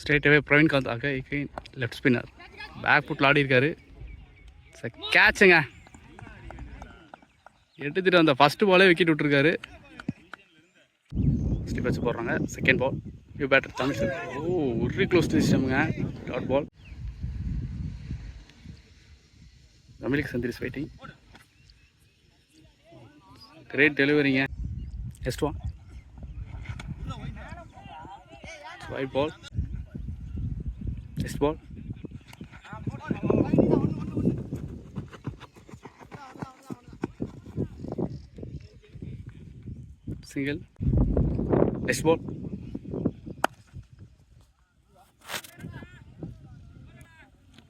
Straight away Praveenkanth left spinner back ஃபுட்டில் ஆடி இருக்காரு. கேட்சுங்க, எடுத்துகிட்டு வந்த ஃபஸ்ட்டு பாலே விக்கெட் விட்டுருக்காரு. ஸ்லிப் வச்சு போடுறாங்க. Second ball new batter Tamil. ஒரு க்ளோஸ் சிஸ்டமுங்க. Dot ball. தமிழுக்கு சந்திரிஸ் வெயிட்டிங். கிரேட் டெலிவரிங்க. Next one wide ball. Next ball. single. Next ball.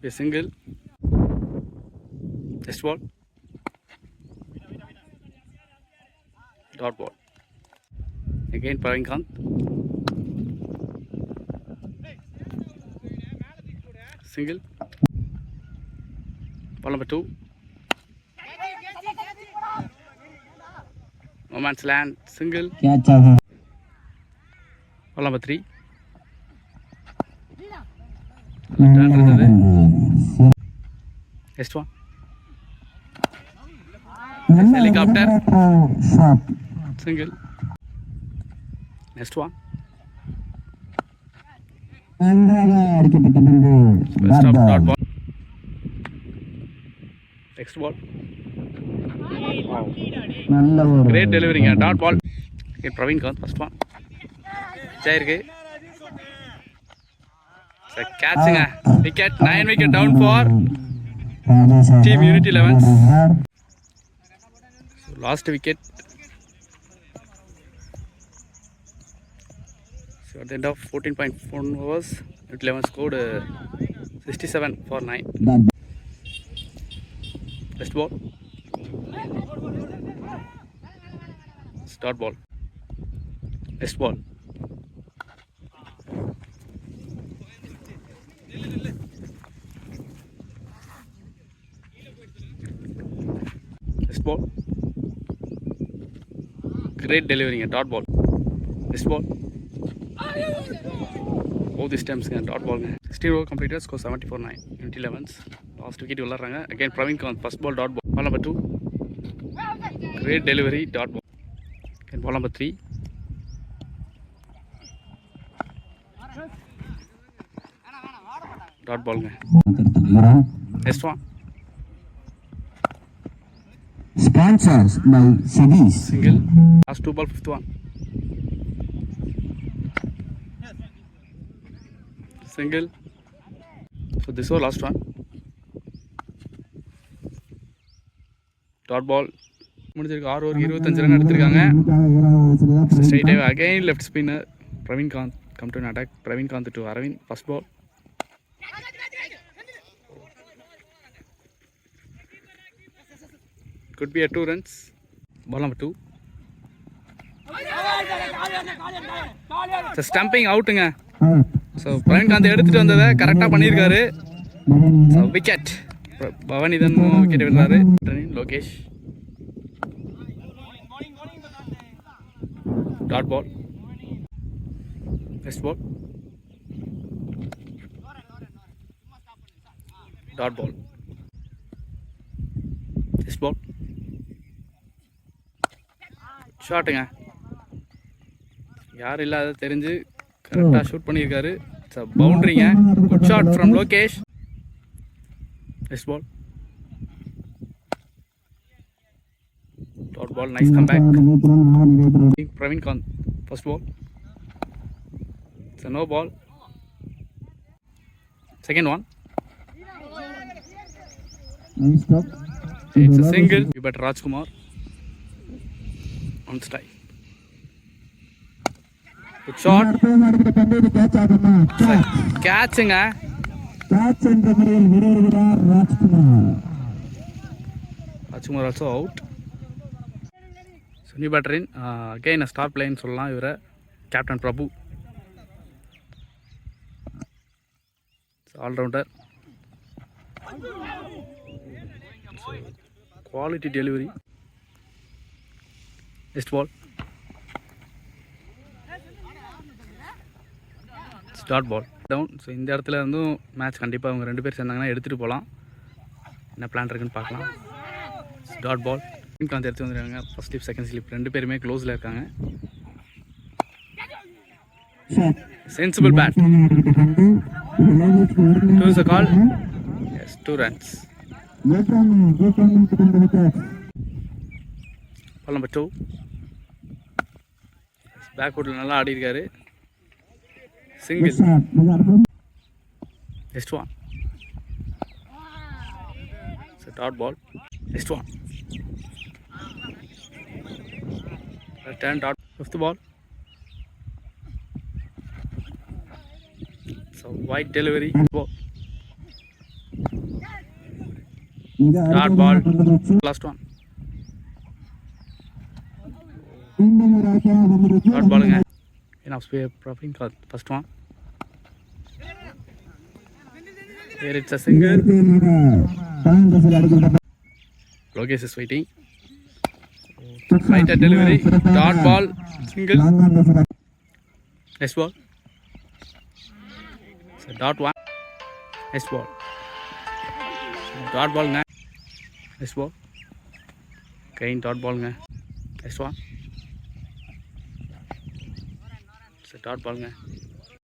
A single. Next ball. Dot ball. Again Praveenkanth. Single. Ball number 2. No man's land. Single. Ball number 3. Next one. Helicopter. Single. Next one. Stop. Dot ball. Next ball. Great delivering. Dot ball. Okay, Praveenkanth first one. Chairke. So catching a wicket. 9 wicket down for Team Unity 11. So last wicket. So at the end of 14.4 overs, Unity 11 scored 67 for 9. Next ball. Start ball. Next ball. Next ball. Great delivering a dot ball. Next ball. Both these times dot ball. 16 over completed, score 74-9. Unity 11s. Last wicket விளையாடுறாங்க. Again Praveenkanth first ball dot ball. Ball number 2. Great delivery dot ball. Again ball number 3. Dot ball. Next one. Sponsors by Cedis. Single. Last 2 ball, 5th one. Single. So this was last one. Dot ball. முடிஞ்சிருக்கு. 6 over 25 run எடுத்திருக்காங்க. Straight away again left spinner Praveenkanth come to an attack. Praveenkanth to Aravind first ball. Could be a 2 runs. Ball number 2. So stumping outங்க. So Praveenkanth எடுத்துட்டு வந்ததை கரெக்டாக பண்ணியிருக்காரு. So wicket. பவனிதன் wicket விடுறாரு. Lokesh. Dot ball. Next ball. Dot ball. Next ball. ஷாட்டுங்க. யார் இல்லாத தெரிஞ்சு கரெக்டாக ஷூட் பண்ணியிருக்காரு. பவுண்டரிங்க. Good shot from Lokesh. Next ball. Dot ball. Nice comeback. Praveenkanth first ball. It's a no ball. Second one. It's a single. You better Rajkumar on strike. Good shot. Catching Rajkumar also out. So new batter in. Again a star player சொல்லலாம் இவரை. Captain Prabhu. All rounder. So, quality delivery. Next ball. Start ball. Down. So இந்த இடத்துல இருந்தும் match கண்டிப்பாக அவங்க 2 பேர் சேர்ந்தாங்கன்னா எடுத்துகிட்டு போகலாம். என்ன பிளான் இருக்குன்னு பார்க்கலாம். டாட் பால் காந்த் எடுத்து வந்துருக்காங்க. ஃபர்ஸ்ட் ஸ்லிப் செகண்ட் ஸ்லிப் 2 பேருமே க்ளோஸில் இருக்காங்க. Sensible bat. 2 is the call. Yes, 2 runs. Ball number 2. பேக்வுட்டில் நல்லா ஆடி இருக்காரு. Single. Next one. It's a dot ball. Next one. Turn dot. Fifth ball. So wide delivery. Ball. Dot ball. Last one. Dot ball. Enough speed. Profiting card. First one. Here it's a single. Logesh is waiting. Right at delivery. Dot ball. Single. Next ball. So dot one. Next ball. Dot ball. Next ball. Again dot ball. Next one. So dot ball.